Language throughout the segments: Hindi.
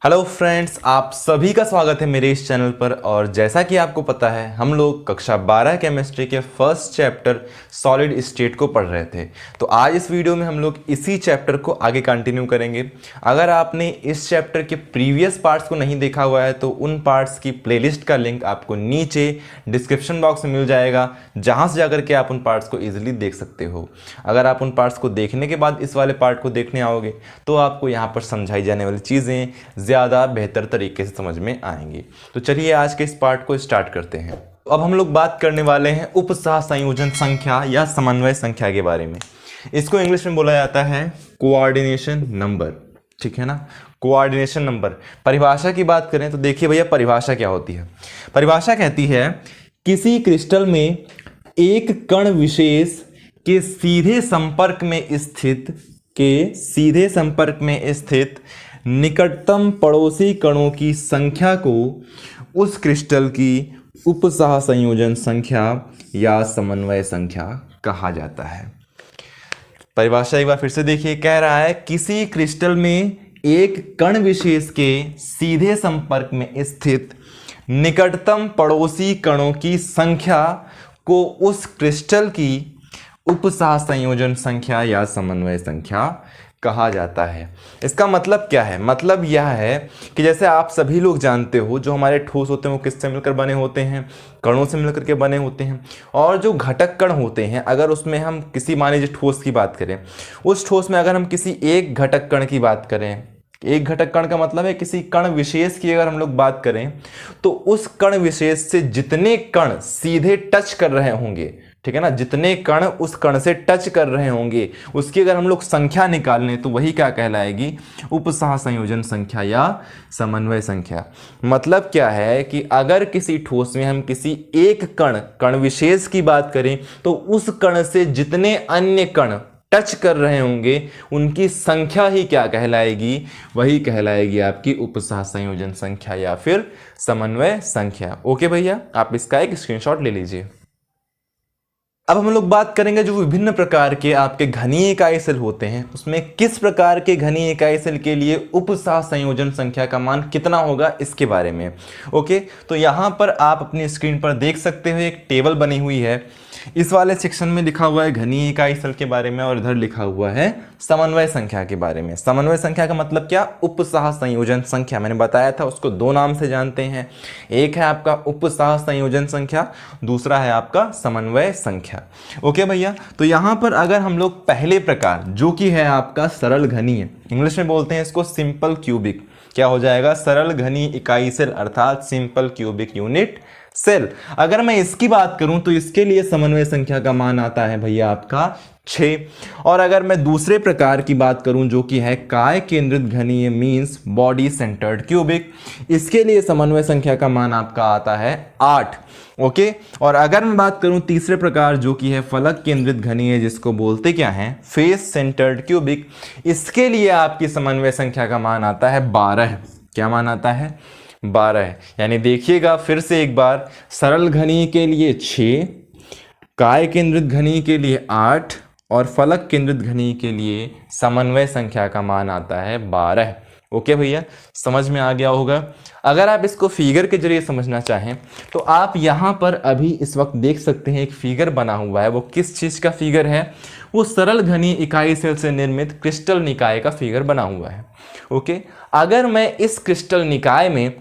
हेलो फ्रेंड्स, आप सभी का स्वागत है मेरे इस चैनल पर। और जैसा कि आपको पता है, हम लोग कक्षा 12 केमिस्ट्री के फर्स्ट चैप्टर सॉलिड स्टेट को पढ़ रहे थे। तो आज इस वीडियो में हम लोग इसी चैप्टर को आगे कंटिन्यू करेंगे। अगर आपने इस चैप्टर के प्रीवियस पार्ट्स को नहीं देखा हुआ है तो उन पार्ट्स की प्लेलिस्ट का लिंक आपको नीचे डिस्क्रिप्शन बॉक्स में मिल जाएगा, जहाँ से जाकर के आप उन पार्ट्स को ईजिली देख सकते हो। अगर आप उन पार्ट्स को देखने के बाद इस वाले पार्ट को देखने आओगे तो आपको यहाँ पर समझाई जाने वाली चीज़ें ज़्यादा बेहतर तरीके से समझ में आएंगी। तो चलिए आज के इस पार्ट को स्टार्ट करते हैं। अब हम लोग बात करने वाले हैं उपसह संयोजन संख्या या समन्वय संख्या के बारे में। इसको इंग्लिश में बोला जाता है कोऑर्डिनेशन नंबर, ठीक है ना। Coordination number. परिभाषा की बात करें तो देखिए भैया, परिभाषा क्या होती है। परिभाषा कहती है किसी क्रिस्टल में एक कण विशेष के सीधे संपर्क में स्थित निकटतम पड़ोसी कणों की संख्या को उस क्रिस्टल की उपसह संयोजन संख्या या समन्वय संख्या कहा जाता है। परिभाषा एक बार फिर से देखिए, कह रहा है किसी क्रिस्टल में एक कण विशेष के सीधे संपर्क में स्थित निकटतम पड़ोसी कणों की संख्या को उस क्रिस्टल की उपसह संयोजन संख्या या समन्वय संख्या कहा जाता है। इसका मतलब क्या है? मतलब यह है कि जैसे आप सभी लोग जानते हो, जो हमारे ठोस होते हैं वो किससे मिलकर बने होते हैं? कणों से मिलकर के बने होते हैं। और जो घटक कण होते हैं, अगर उसमें हम किसी, मान लीजिए ठोस की बात करें, उस ठोस में अगर हम किसी एक घटक कण की बात करें, एक घटक कण का मतलब है किसी कण विशेष की अगर हम लोग बात करें, तो उस कण विशेष से जितने कण सीधे टच कर रहे होंगे, ठीक है ना, जितने कण उस कण से टच कर रहे होंगे उसकी अगर हम लोग संख्या निकाल लें तो वही क्या कहलाएगी? उपसह संयोजन संख्या या समन्वय संख्या। मतलब क्या है कि अगर किसी ठोस में हम किसी एक कण विशेष की बात करें तो उस कण से जितने अन्य कण टच कर रहे होंगे उनकी संख्या ही क्या कहलाएगी? वही कहलाएगी आपकी उपसह संयोजन संख्या या फिर समन्वय संख्या। ओके भैया, आप इसका एक स्क्रीनशॉट ले लीजिए। अब हम लोग बात करेंगे जो विभिन्न प्रकार के आपके घनीय इकाई सेल होते हैं, उसमें किस प्रकार के घनीय इकाई सेल के लिए उपसह संयोजन संख्या का मान कितना होगा, इसके बारे में। ओके, तो यहाँ पर आप अपनी स्क्रीन पर देख सकते हो एक टेबल बनी हुई है। इस वाले सेक्शन में लिखा हुआ है घनीय इकाई सेल के बारे में और इधर लिखा हुआ है समन्वय संख्या के बारे में। समन्वय संख्या का मतलब क्या? उपसह संयोजन संख्या। मैंने बताया था उसको दो नाम से जानते हैं, एक है आपका उपसह संयोजन संख्या, दूसरा है आपका समन्वय संख्या। ओके भैया, तो यहाँ पर अगर हम लोग पहले प्रकार जो कि है आपका सरल घनीय, इंग्लिश में बोलते हैं इसको सिंपल क्यूबिक, क्या हो जाएगा? सरल घनीय इकाई सेल अर्थात सिंपल क्यूबिक यूनिट सेल। अगर मैं इसकी बात करूं तो इसके लिए समन्वय संख्या का मान आता है भैया आपका 6। और अगर मैं दूसरे प्रकार की बात करूं जो कि है काय केंद्रित घनीय मींस बॉडी सेंटर्ड क्यूबिक, इसके लिए समन्वय संख्या का मान आपका आता है 8। ओके, और अगर मैं बात करूं तीसरे प्रकार जो कि है फलक केंद्रित घनीय, जिसको बोलते क्या है? फेस सेंटर्ड क्यूबिक, इसके लिए आपकी समन्वय संख्या का मान आता है 12। क्या मान आता है? 12। यानी देखिएगा फिर से एक बार, सरल घनीय के लिए 6, काय केंद्रित घनीय के लिए 8 और फलक केंद्रित घनीय के लिए समन्वय संख्या का मान आता है 12। ओके भैया, समझ में आ गया होगा। अगर आप इसको फिगर के जरिए समझना चाहें तो आप यहाँ पर अभी इस वक्त देख सकते हैं एक फिगर बना हुआ है। वो किस चीज़ का फिगर है? वो सरल घनीय इकाई सेल से निर्मित क्रिस्टल निकाय का फिगर बना हुआ है। ओके, अगर मैं इस क्रिस्टल निकाय में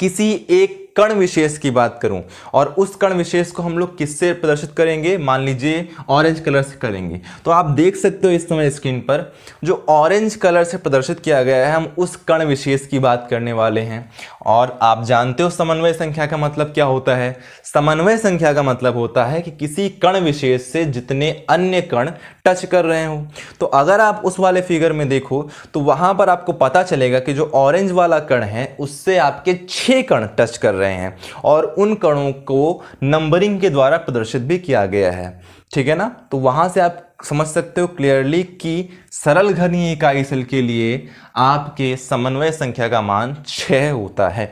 किसी एक कण विशेष की बात करूं और उस कण विशेष को हम लोग किससे प्रदर्शित करेंगे? मान लीजिए ऑरेंज कलर से करेंगे। तो आप देख सकते हो इस समय स्क्रीन पर जो ऑरेंज कलर से प्रदर्शित किया गया है, हम उस कण विशेष की बात करने वाले हैं। और आप जानते हो समन्वय संख्या का मतलब क्या होता है? समन्वय संख्या का मतलब होता है कि किसी कण विशेष से जितने अन्य कण टच कर रहे हो। तो अगर आप उस वाले फिगर में देखो तो वहां पर आपको पता चलेगा कि जो ऑरेंज वाला कण है उससे आपके 6 कण टच कर रहे हैं और उन कणों को नंबरिंग के द्वारा प्रदर्शित भी किया गया है, ठीक है ना। तो वहां से आप समझ सकते हो क्लियरली कि सरल घनीय इकाई सेल के लिए आपके समन्वय संख्या का मान 6 होता है।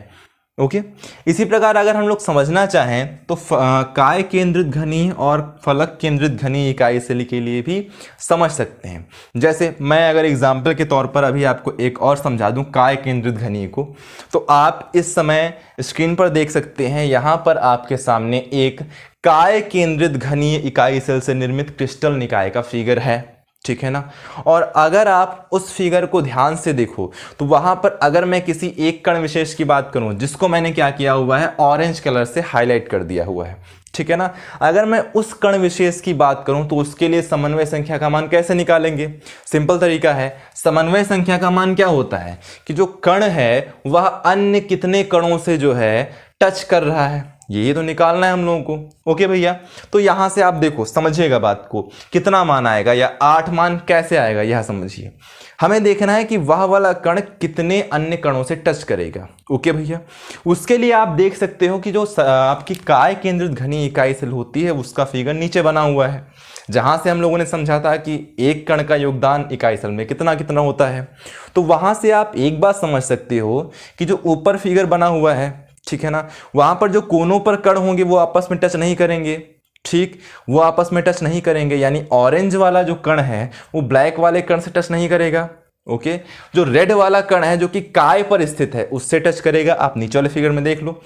ओके। इसी प्रकार अगर हम लोग समझना चाहें तो काय केंद्रित घनी और फलक केंद्रित घनी इकाई सेल के लिए भी समझ सकते हैं। जैसे मैं अगर एग्जाम्पल के तौर पर अभी आपको एक और समझा दूं काय केंद्रित घनी को, तो आप इस समय स्क्रीन पर देख सकते हैं, यहाँ पर आपके सामने एक काय केंद्रित घनी इकाई सेल से निर्मित क्रिस्टल निकाय का फिगर है, ठीक है ना। और अगर आप उस फिगर को ध्यान से देखो तो वहां पर अगर मैं किसी एक कण विशेष की बात करूं, जिसको मैंने क्या किया हुआ है, ऑरेंज कलर से हाईलाइट कर दिया हुआ है, ठीक है ना। अगर मैं उस कण विशेष की बात करूं तो उसके लिए समन्वय संख्या का मान कैसे निकालेंगे? सिंपल तरीका है, समन्वय संख्या का मान क्या होता है कि जो कण है वह अन्य कितने कणों से जो है टच कर रहा है, ये तो निकालना है हम लोगों को। ओके भैया, तो यहां से आप देखो, समझिएगा बात को, कितना मान आएगा या 8 मान कैसे आएगा यह समझिए। हमें देखना है कि वह वाला कण कितने अन्य कणों से टच करेगा। ओके भैया, उसके लिए आप देख सकते हो कि जो आपकी काय केंद्रित घनी इकाई सेल होती है उसका फिगर नीचे बना हुआ है, जहां से हम लोगों ने समझा था कि एक कण का योगदान इकाई सेल में कितना कितना होता है। तो वहां से आप एक बात समझ सकते हो कि जो ऊपर फिगर बना हुआ है, ठीक है ना, वहां पर जो कोनों पर कण होंगे वो आपस में टच नहीं करेंगे, ठीक, वो आपस में टच नहीं करेंगे, यानी ऑरेंज वाला जो कण है वो ब्लैक वाले कण से टच नहीं करेगा। ओके, जो रेड वाला कण है जो कि काय पर स्थित है उससे टच करेगा। आप नीचे वाले फिगर में देख लो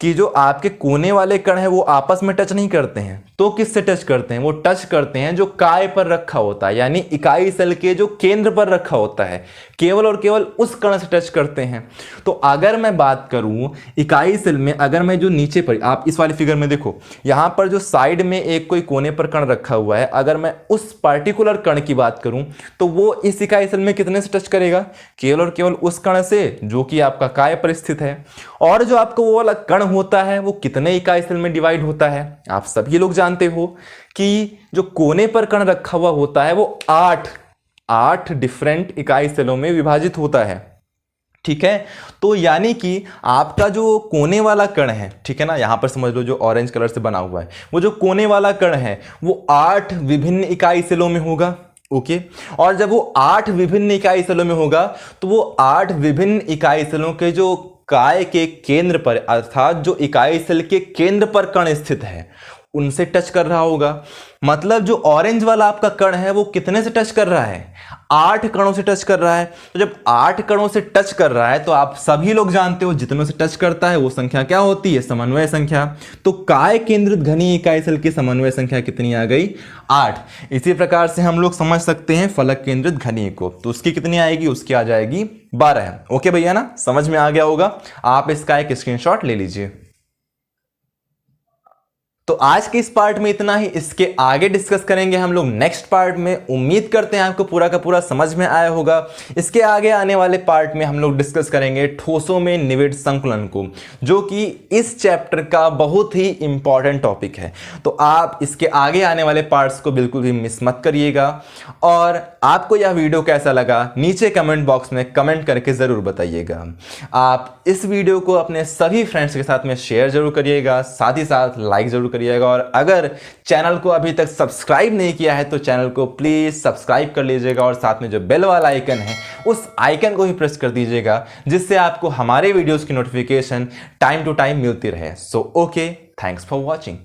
कि जो आपके कोने वाले कण है वो आपस में टच नहीं करते हैं, तो किससे टच करते हैं? वो टच करते हैं जो काय पर रखा होता है, यानी इकाई सेल के जो केंद्र पर रखा होता है, केवल और केवल उस कण से टच करते हैं। तो अगर मैं बात करूं इकाई सेल में, अगर मैं जो नीचे पर, आप इस वाले फिगर में देखो, यहां पर जो साइड में एक कोई कोने पर कण रखा हुआ है, अगर मैं उस पार्टिकुलर कण की बात करूं तो वो इस इकाई सेल में कितने टच करेगा? केवल और केवल उस कण से जो कि आपका काय पर स्थित है। और जो आपको वो वाला कण होता है वो कितने इकाई सेल में डिवाइड होता है? आप सभी लोग जानते हो कि जो कोने पर कण रखा हुआ होता है वो 8 डिफरेंट इकाई सेलों में विभाजित होता है, ठीक है। तो यानी कि आपका जो कोने वाला कण है, ठीक है ना, यहां पर समझ लो जो ऑरेंज कलर से बना हुआ है, वो जो कोने वाला कण है वो 8 विभिन्न इकाई सेलों में होगा। ओके, और जब वो 8 विभिन्न इकाई सेलों में होगा तो वो 8 विभिन्न इकाई सेलों के जो काय के केंद्र पर, अर्थात जो इकाई सेल के केंद्र पर कण स्थित है उनसे टच कर रहा होगा। मतलब जो ऑरेंज वाला आपका कण है वो कितने से टच कर रहा है? 8 कणों से टच कर रहा है। तो जब 8 कणों से टच कर रहा है तो आप सभी लोग जानते हो जितनों से टच करता है वो संख्या क्या होती है? समन्वय संख्या। तो काय केंद्रित घनी इकाई सेल की समन्वय संख्या कितनी आ गई? 8। इसी प्रकार से हम लोग समझ सकते हैं फलक केंद्रित घनी को, तो उसकी कितनी आएगी? उसकी आ जाएगी 12। ओके भैया ना, समझ में आ गया होगा। आप इसका एक स्क्रीनशॉट ले लीजिए। तो आज के इस पार्ट में इतना ही, इसके आगे डिस्कस करेंगे हम लोग नेक्स्ट पार्ट में। उम्मीद करते हैं आपको पूरा का पूरा समझ में आया होगा। इसके आगे आने वाले पार्ट में हम लोग डिस्कस करेंगे ठोसों में निविड़ संकुलन को, जो कि इस चैप्टर का बहुत ही इंपॉर्टेंट टॉपिक है। तो आप इसके आगे आने वाले पार्ट्स को बिल्कुल भी मिस मत करिएगा। और आपको यह वीडियो कैसा लगा नीचे कमेंट बॉक्स में कमेंट करके ज़रूर बताइएगा। आप इस वीडियो को अपने सभी फ्रेंड्स के साथ में शेयर जरूर करिएगा, साथ ही साथ लाइक जरूर करिएगा। और अगर चैनल को अभी तक सब्सक्राइब नहीं किया है तो चैनल को प्लीज सब्सक्राइब कर लीजिएगा और साथ में जो बेल वाला आइकन है उस आइकन को भी प्रेस कर दीजिएगा, जिससे आपको हमारे वीडियोस की नोटिफिकेशन टाइम टू टाइम मिलती रहे। So okay, thanks for watching.